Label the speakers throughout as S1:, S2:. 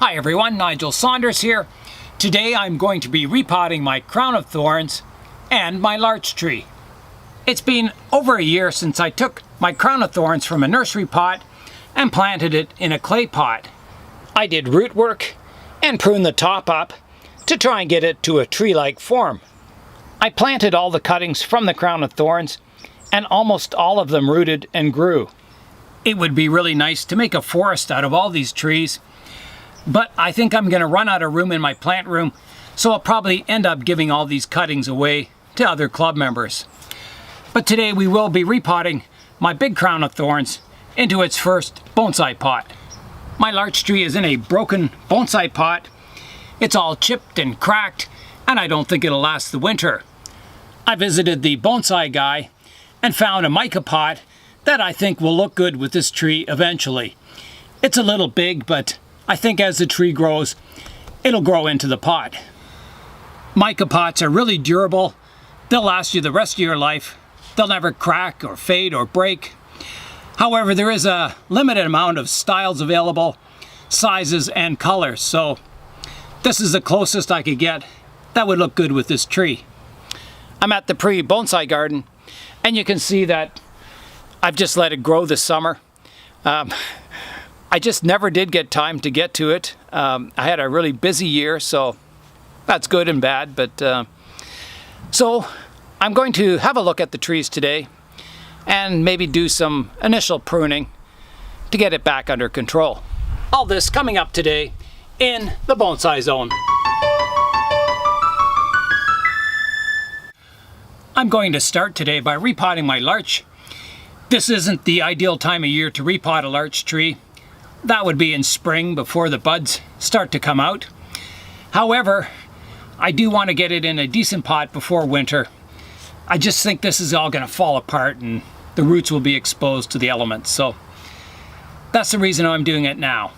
S1: Hi everyone, Nigel Saunders here. Today I'm going to be repotting my Crown of Thorns and my Larch tree. It's been over a year since I took my Crown of Thorns from a nursery pot and planted it in a clay pot. I did root work and pruned the top up to try and get it to a tree-like form. I planted all the cuttings from the Crown of Thorns and almost all of them rooted and grew. It would be really nice to make a forest out of all these trees, but I think I'm going to run out of room in my plant room, so I'll probably end up giving all these cuttings away to other club members. But today we will be repotting my big Crown of Thorns into its first bonsai pot. My larch tree is in a broken bonsai pot. It's all chipped and cracked, and I don't think it'll last the winter. I visited the bonsai guy and found a mica pot that I think will look good with this tree eventually. It's a little big, but I think as the tree grows, it'll grow into the pot. Mica pots are really durable. They'll last you the rest of your life. They'll never crack or fade or break. However, there is a limited amount of styles available, sizes and colors, so this is the closest I could get that would look good with this tree. I'm at the pre-bonsai garden, and you can see that I've just let it grow this summer. I just never did get time to get to it. I had a really busy year, so that's good and bad. But so I'm going to have a look at the trees today and maybe do some initial pruning to get it back under control. All this coming up today in the bonsai zone. I'm going to start today by repotting my larch. This isn't the ideal time of year to repot a larch tree. That would be in spring before the buds start to come out. However, I do want to get it in a decent pot before winter. I just think this is all going to fall apart and the roots will be exposed to the elements. So that's the reason I'm doing it now.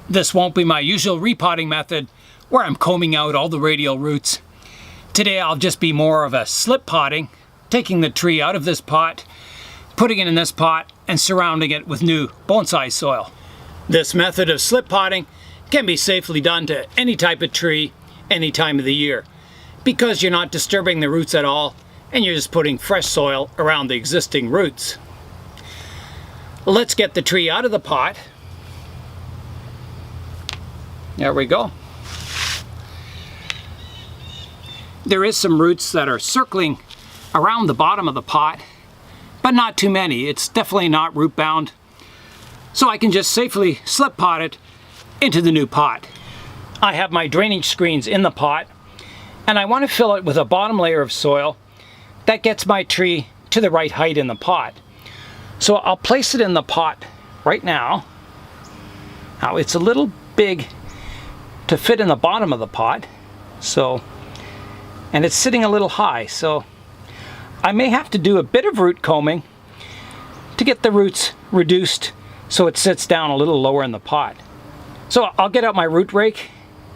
S1: This won't be my usual repotting method where I'm combing out all the radial roots. Today I'll just be more of a slip potting, taking the tree out of this pot, putting it in this pot and surrounding it with new bonsai soil. This method of slip potting can be safely done to any type of tree, any time of the year, because you're not disturbing the roots at all and you're just putting fresh soil around the existing roots. Let's get the tree out of the pot. There we go. There is some roots that are circling around the bottom of the pot, but not too many. It's definitely not root bound. So I can just safely slip pot it into the new pot. I have my drainage screens in the pot, and I want to fill it with a bottom layer of soil that gets my tree to the right height in the pot. So I'll place it in the pot right now. Now it's a little big to fit in the bottom of the pot, and it's sitting a little high, so I may have to do a bit of root combing to get the roots reduced so it sits down a little lower in the pot. So I'll get out my root rake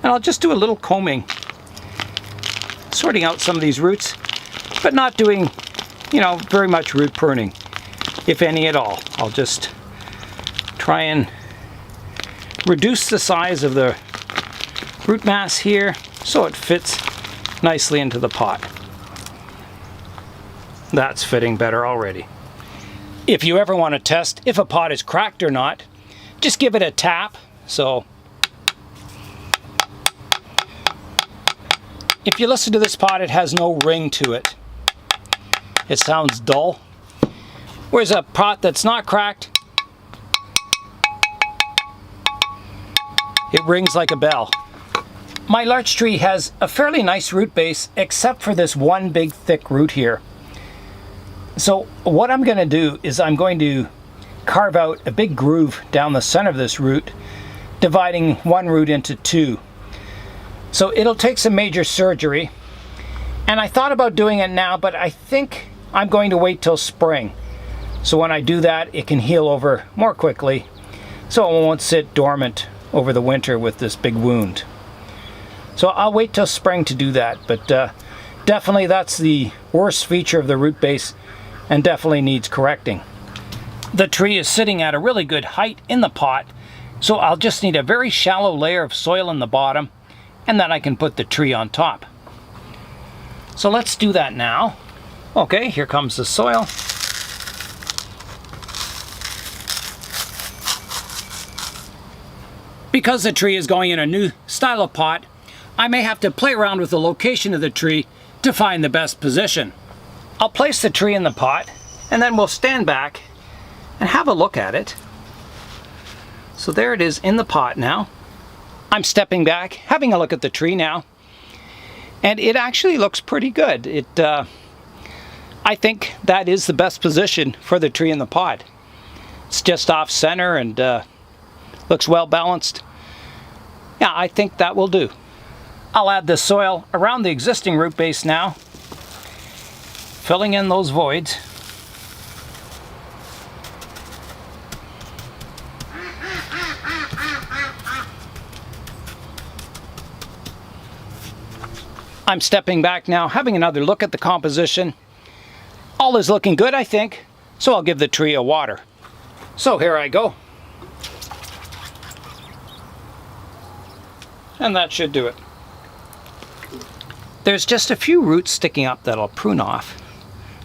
S1: and I'll just do a little combing, sorting out some of these roots, but not doing, very much root pruning, if any at all. I'll just try and reduce the size of the root mass here so it fits nicely into the pot. That's fitting better already. If you ever want to test if a pot is cracked or not, just give it a tap. So if you listen to this pot, it has no ring to it. It sounds dull. Whereas a pot that's not cracked, it rings like a bell. My larch tree has a fairly nice root base, except for this one big thick root here. So what I'm going to do is I'm going to carve out a big groove down the center of this root, dividing one root into two. So it'll take some major surgery, and I thought about doing it now, but I think I'm going to wait till spring. So when I do that, it can heal over more quickly, so it won't sit dormant over the winter with this big wound. So I'll wait till spring to do that, but definitely that's the worst feature of the root base and definitely needs correcting. The tree is sitting at a really good height in the pot, So I'll just need a very shallow layer of soil in the bottom, and then I can put the tree on top. So let's do that now. Okay, here comes the soil. Because the tree is going in a new style of pot, I may have to play around with the location of the tree to find the best position. I'll place the tree in the pot, and then we'll stand back and have a look at it. So there it is in the pot now. I'm stepping back, having a look at the tree now, and it actually looks pretty good. I think that is the best position for the tree in the pot. It's just off center and looks well balanced. Yeah, I think that will do. I'll add the soil around the existing root base now, filling in those voids. I'm stepping back now, having another look at the composition. All is looking good, I think, so I'll give the tree a water. So here I go. And that should do it. There's just a few roots sticking up that I'll prune off.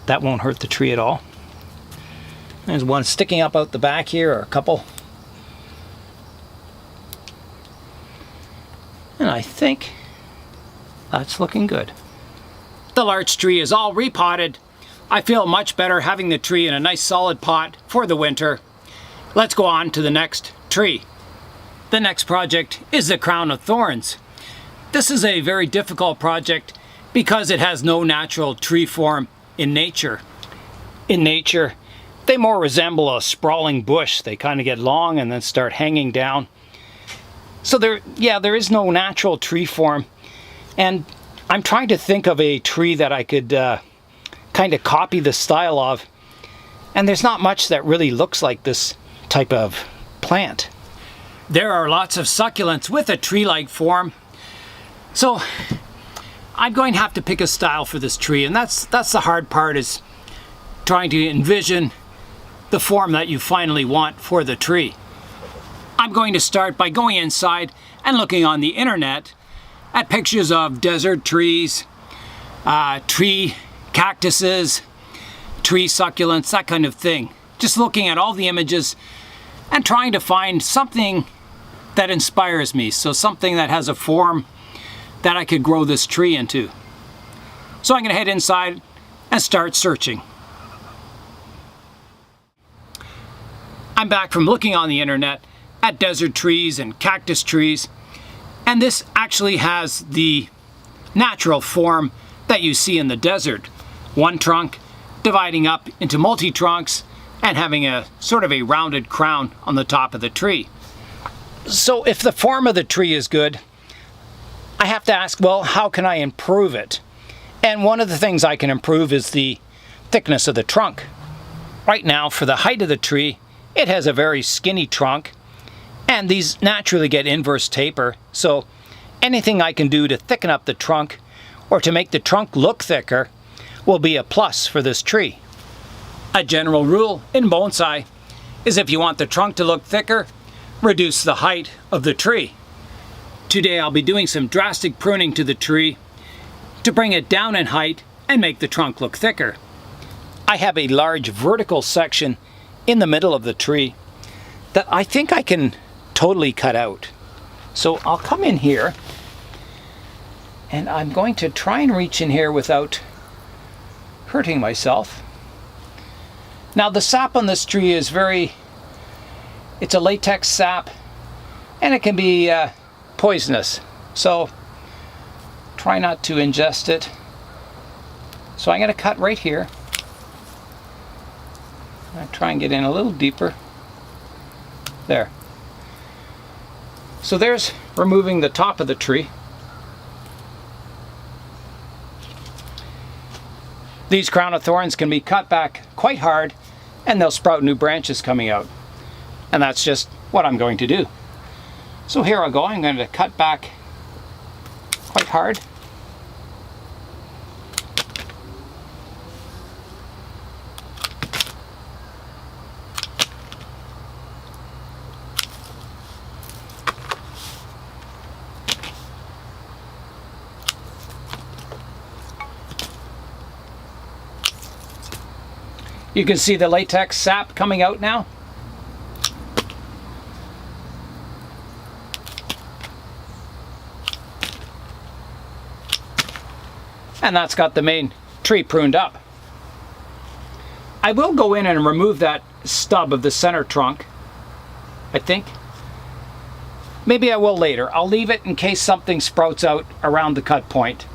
S1: That won't hurt the tree at all. There's one sticking up out the back here, or a couple. And I think that's looking good. The larch tree is all repotted. I feel much better having the tree in a nice solid pot for the winter. Let's go on to the next tree. The next project is the Crown of Thorns. This is a very difficult project because it has no natural tree form in nature. In nature, they more resemble a sprawling bush. They kind of get long and then start hanging down. So there is no natural tree form. And I'm trying to think of a tree that I could kind of copy the style of. And there's not much that really looks like this type of plant. There are lots of succulents with a tree-like form. So I'm going to have to pick a style for this tree, and that's the hard part, is trying to envision the form that you finally want for the tree. I'm going to start by going inside and looking on the internet at pictures of desert trees, tree cactuses, tree succulents, that kind of thing. Just looking at all the images and trying to find something that inspires me, so something that has a form that I could grow this tree into. So I'm going to head inside and start searching. I'm back from looking on the internet at desert trees and cactus trees, and this actually has the natural form that you see in the desert. One trunk dividing up into multi-trunks and having a sort of a rounded crown on the top of the tree. So if the form of the tree is good, I have to ask, well, how can I improve it? And one of the things I can improve is the thickness of the trunk. Right now, for the height of the tree, it has a very skinny trunk, and these naturally get inverse taper, so anything I can do to thicken up the trunk or to make the trunk look thicker will be a plus for this tree. A general rule in bonsai is if you want the trunk to look thicker, reduce the height of the tree. Today I'll be doing some drastic pruning to the tree to bring it down in height and make the trunk look thicker. I have a large vertical section in the middle of the tree that I think I can totally cut out. So I'll come in here and I'm going to try and reach in here without hurting myself. Now the sap on this tree is it's a latex sap, and it can be poisonous, so try not to ingest it. So I'm going to cut right here. I try and get in a little deeper. There. So there's removing the top of the tree. These crown of thorns can be cut back quite hard, and they'll sprout new branches coming out. And that's just what I'm going to do. So here I go. I'm going to cut back quite hard. You can see the latex sap coming out now. And that's got the main tree pruned up. I will go in and remove that stub of the center trunk, I think. Maybe I will later. I'll leave it in case something sprouts out around the cut point.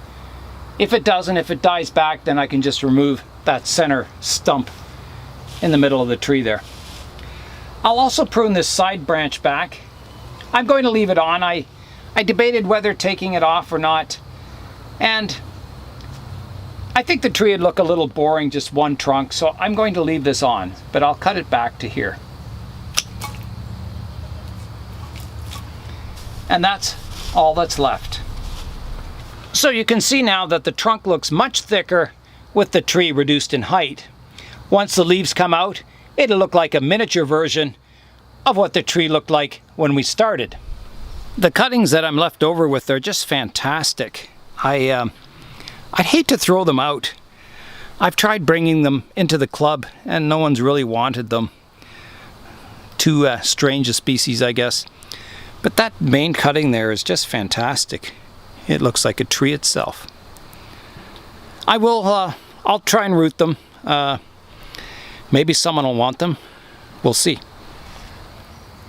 S1: If it doesn't, if it dies back, then I can just remove that center stump in the middle of the tree there. I'll also prune this side branch back. I'm going to leave it on. I debated whether taking it off or not, and I think the tree would look a little boring, just one trunk, so I'm going to leave this on, but I'll cut it back to here. And that's all that's left. So you can see now that the trunk looks much thicker with the tree reduced in height. Once the leaves come out, it'll look like a miniature version of what the tree looked like when we started. The cuttings that I'm left over with are just fantastic. I'd hate to throw them out. I've tried bringing them into the club and no one's really wanted them. Too strange a species, I guess. But that main cutting there is just fantastic. It looks like a tree itself. I'll try and root them. Maybe someone will want them. We'll see.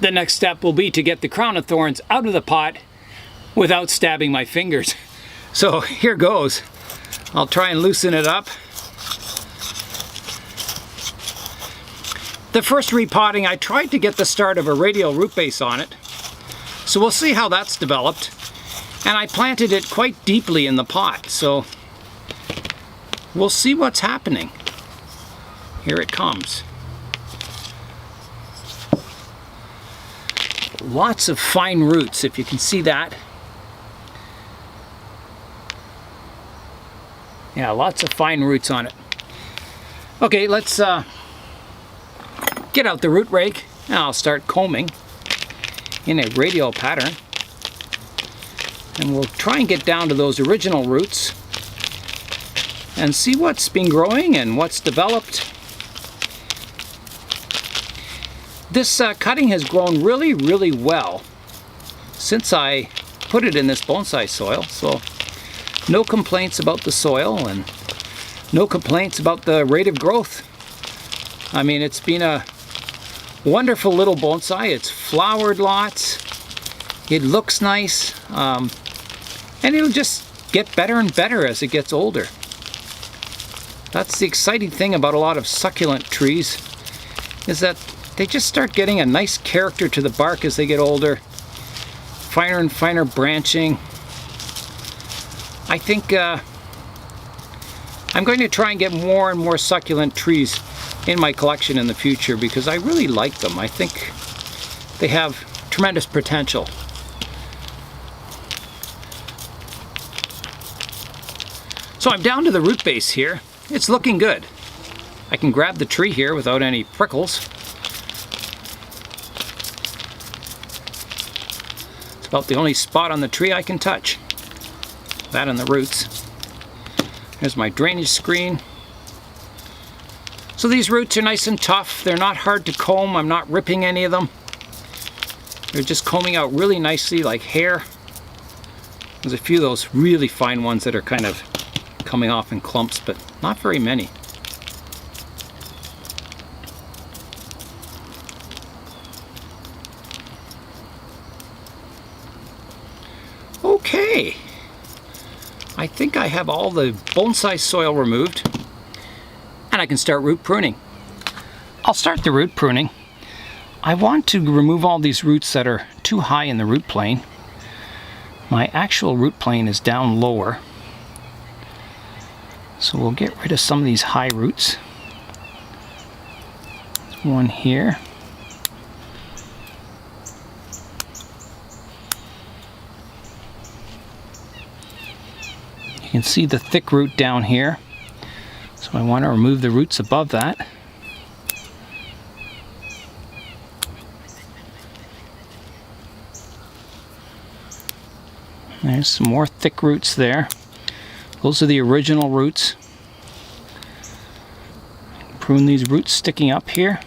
S1: The next step will be to get the crown of thorns out of the pot without stabbing my fingers. So here goes. I'll try and loosen it up. The first repotting, I tried to get the start of a radial root base on it. So we'll see how that's developed. And I planted it quite deeply in the pot, so we'll see what's happening. Here it comes. Lots of fine roots, if you can see that. Yeah, lots of fine roots on it. Okay, let's get out the root rake and I'll start combing in a radial pattern. And we'll try and get down to those original roots and see what's been growing and what's developed. This cutting has grown really, really well since I put it in this bonsai soil, so no complaints about the soil and no complaints about the rate of growth. I mean, it's been a wonderful little bonsai. It's flowered lots. It looks nice. And it'll just get better and better as it gets older. That's the exciting thing about a lot of succulent trees, is that they just start getting a nice character to the bark as they get older. Finer and finer branching. I think I'm going to try and get more and more succulent trees in my collection in the future because I really like them. I think they have tremendous potential. So I'm down to the root base here. It's looking good. I can grab the tree here without any prickles. It's about the only spot on the tree I can touch. That and the roots. There's my drainage screen. So these roots are nice and tough. They're not hard to comb. I'm not ripping any of them. They're just combing out really nicely like hair. There's a few of those really fine ones that are kind of coming off in clumps, but not very many. Okay. I think I have all the bonsai soil removed and I can start root pruning. I'll start the root pruning. I want to remove all these roots that are too high in the root plane. My actual root plane is down lower. So we'll get rid of some of these high roots. There's one here. You can see the thick root down here. So I want to remove the roots above that. There's some more thick roots there. Those are the original roots. Prune these roots sticking up here.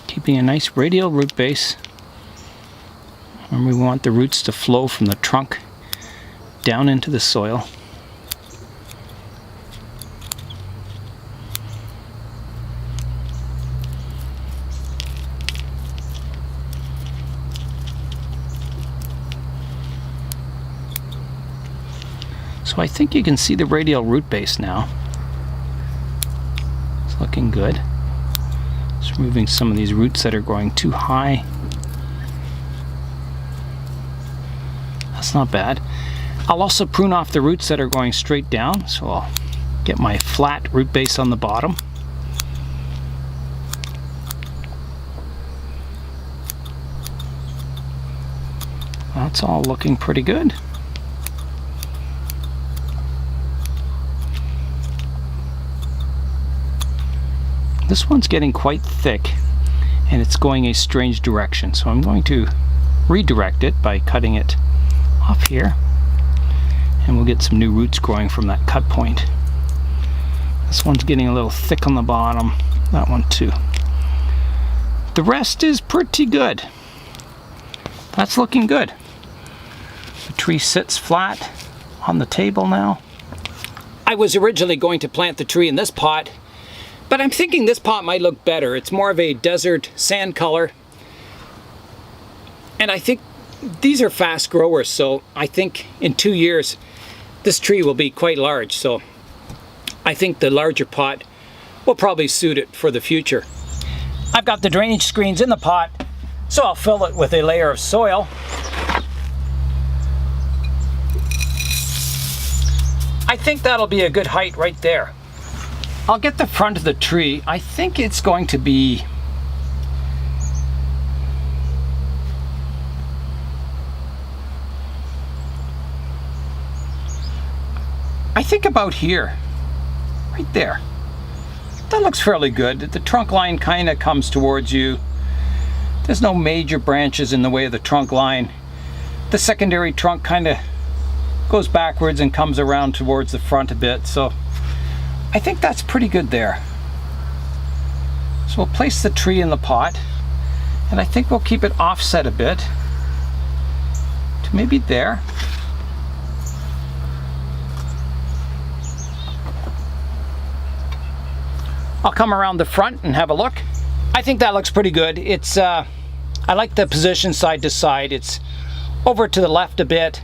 S1: Keeping a nice radial root base. And we want the roots to flow from the trunk down into the soil. So I think you can see the radial root base now. It's looking good. Just removing some of these roots that are growing too high. That's not bad. I'll also prune off the roots that are going straight down, so I'll get my flat root base on the bottom. That's all looking pretty good. This one's getting quite thick and it's going a strange direction, so I'm going to redirect it by cutting it off here, and we'll get some new roots growing from that cut point. This one's getting a little thick on the bottom, that one too. The rest is pretty good. That's looking good. The tree sits flat on the table now. I was originally going to plant the tree in this pot, but I'm thinking this pot might look better. It's more of a desert sand color. And I think these are fast growers, so I think in 2 years this tree will be quite large. So I think the larger pot will probably suit it for the future. I've got the drainage screens in the pot, so I'll fill it with a layer of soil. I think that'll be a good height right there. I'll get the front of the tree. I think it's going to be about here, right there. That looks fairly good. The trunk line kind of comes towards you. There's no major branches in the way of the trunk line. The secondary trunk kind of goes backwards and comes around towards the front a bit, so I think that's pretty good there. So we'll place the tree in the pot, and I think we'll keep it offset a bit to maybe there. I'll come around the front and have a look. I think that looks pretty good. It's I like the position side to side. It's over to the left a bit,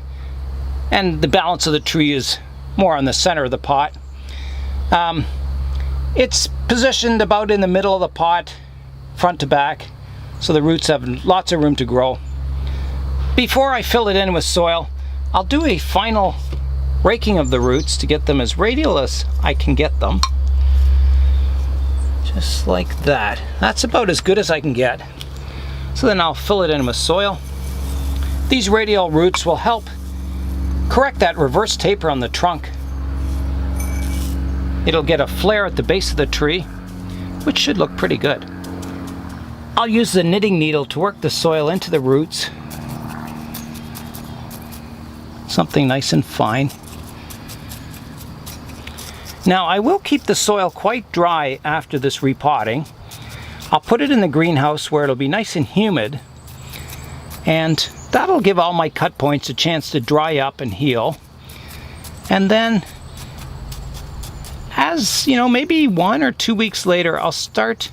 S1: and the balance of the tree is more on the center of the pot. It's positioned about in the middle of the pot, front to back, so the roots have lots of room to grow. Before I fill it in with soil, I'll do a final raking of the roots to get them as radial as I can get them. Just like that. That's about as good as I can get. So then I'll fill it in with soil. These radial roots will help correct that reverse taper on the trunk. It'll get a flare at the base of the tree, which should look pretty good. I'll use the knitting needle to work the soil into the roots. Something nice and fine. Now I will keep the soil quite dry after this repotting. I'll put it in the greenhouse where it'll be nice and humid, and that'll give all my cut points a chance to dry up and heal. And then, as you know, maybe 1 or 2 weeks later, I'll start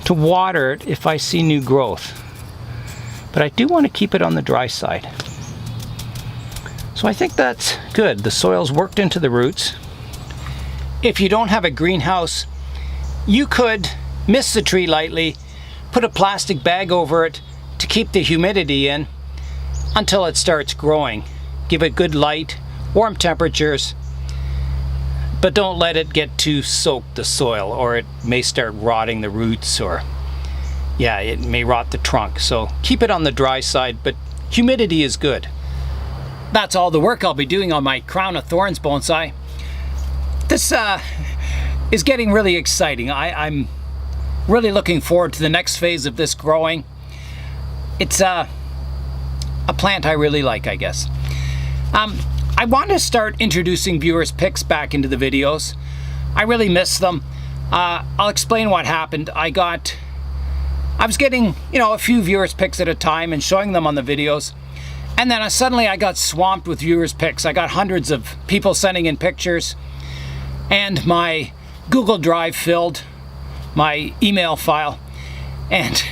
S1: to water it if I see new growth. But I do want to keep it on the dry side. So I think that's good. The soil's worked into the roots. If you don't have a greenhouse, you could mist the tree lightly, put a plastic bag over it to keep the humidity in until it starts growing. Give it good light, warm temperatures, but don't let it get too soaked, the soil, or it may start rotting the roots, or yeah, it may rot the trunk. So keep it on the dry side, but humidity is good. That's all the work I'll be doing on my Crown of Thorns bonsai. This is getting really exciting. I'm really looking forward to the next phase of this growing. It's a plant I really like, I guess. I want to start introducing viewers' picks back into the videos. I really miss them. I'll explain what happened. I was getting, a few viewers' picks at a time and showing them on the videos. And then suddenly I got swamped with viewers' picks. I got hundreds of people sending in pictures. And my Google Drive filled, my email file. And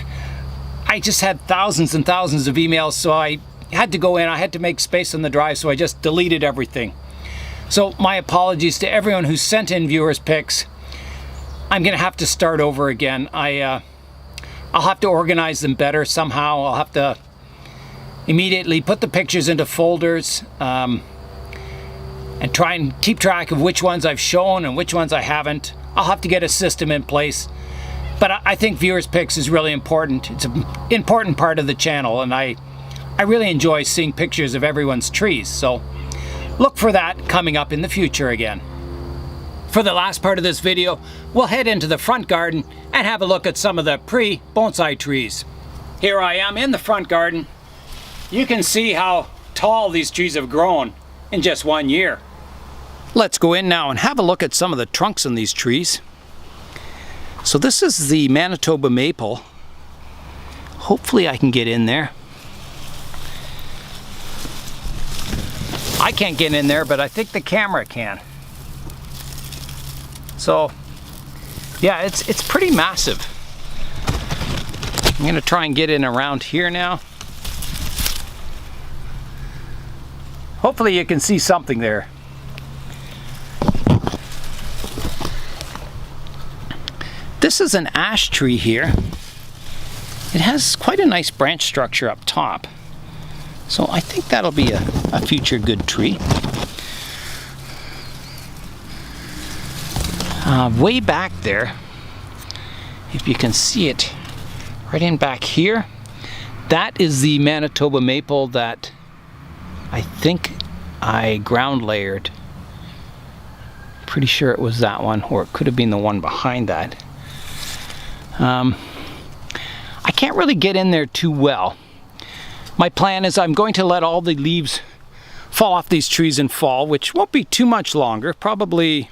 S1: I just had thousands and thousands of emails, so I had to go in. I had to make space on the drive, so I just deleted everything. So my apologies to everyone who sent in viewers' picks. I'm going to have to start over again. I'll have to organize them better somehow. I'll have to immediately put the pictures into folders and try and keep track of which ones I've shown and which ones I haven't. I'll have to get a system in place. But I think viewers' picks is really important. It's an important part of the channel, and I really enjoy seeing pictures of everyone's trees. So look for that coming up in the future again. For the last part of this video, we'll head into the front garden and have a look at some of the pre-bonsai trees. Here I am in the front garden. You can see how tall these trees have grown in just 1 year. Let's go in now and have a look at some of the trunks on these trees. So this is the Manitoba Maple. Hopefully I can get in there. I can't get in there, but I think the camera can. So, yeah, it's pretty massive. I'm gonna try and get in around here now. Hopefully you can see something there. This is an ash tree here. It has quite a nice branch structure up top. So I think that'll be a future good tree. Way back there, if you can see it, right in back here, that is the Manitoba Maple that I think I ground layered. Pretty sure it was that one, or it could have been the one behind that. I can't really get in there too well. My plan is I'm going to let all the leaves fall off these trees in fall, which won't be too much longer, probably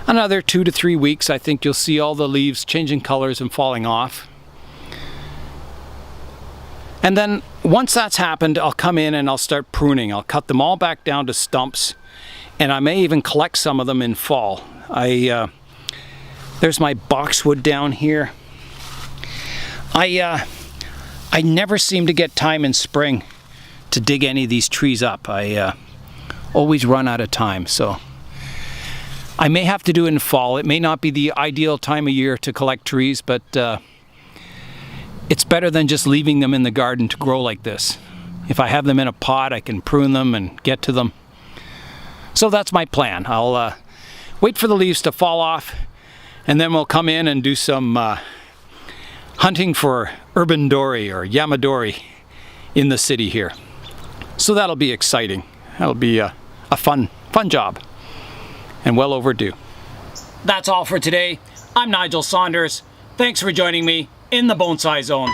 S1: another 2 to 3 weeks. I think you'll see all the leaves changing colors and falling off. And then once that's happened, I'll come in and I'll start pruning. I'll cut them all back down to stumps, and I may even collect some of them in fall. There's my boxwood down here. I never seem to get time in spring to dig any of these trees up. I always run out of time, so I may have to do it in fall. It may not be the ideal time of year to collect trees, but it's better than just leaving them in the garden to grow like this. If I have them in a pot, I can prune them and get to them. So that's my plan. I'll wait for the leaves to fall off, and then we'll come in and do some hunting for urban dory or yamadori in the city here. So that'll be exciting. That'll be a fun job, and well overdue. That's all for today. I'm Nigel Saunders. Thanks for joining me in the Bonsai Zone.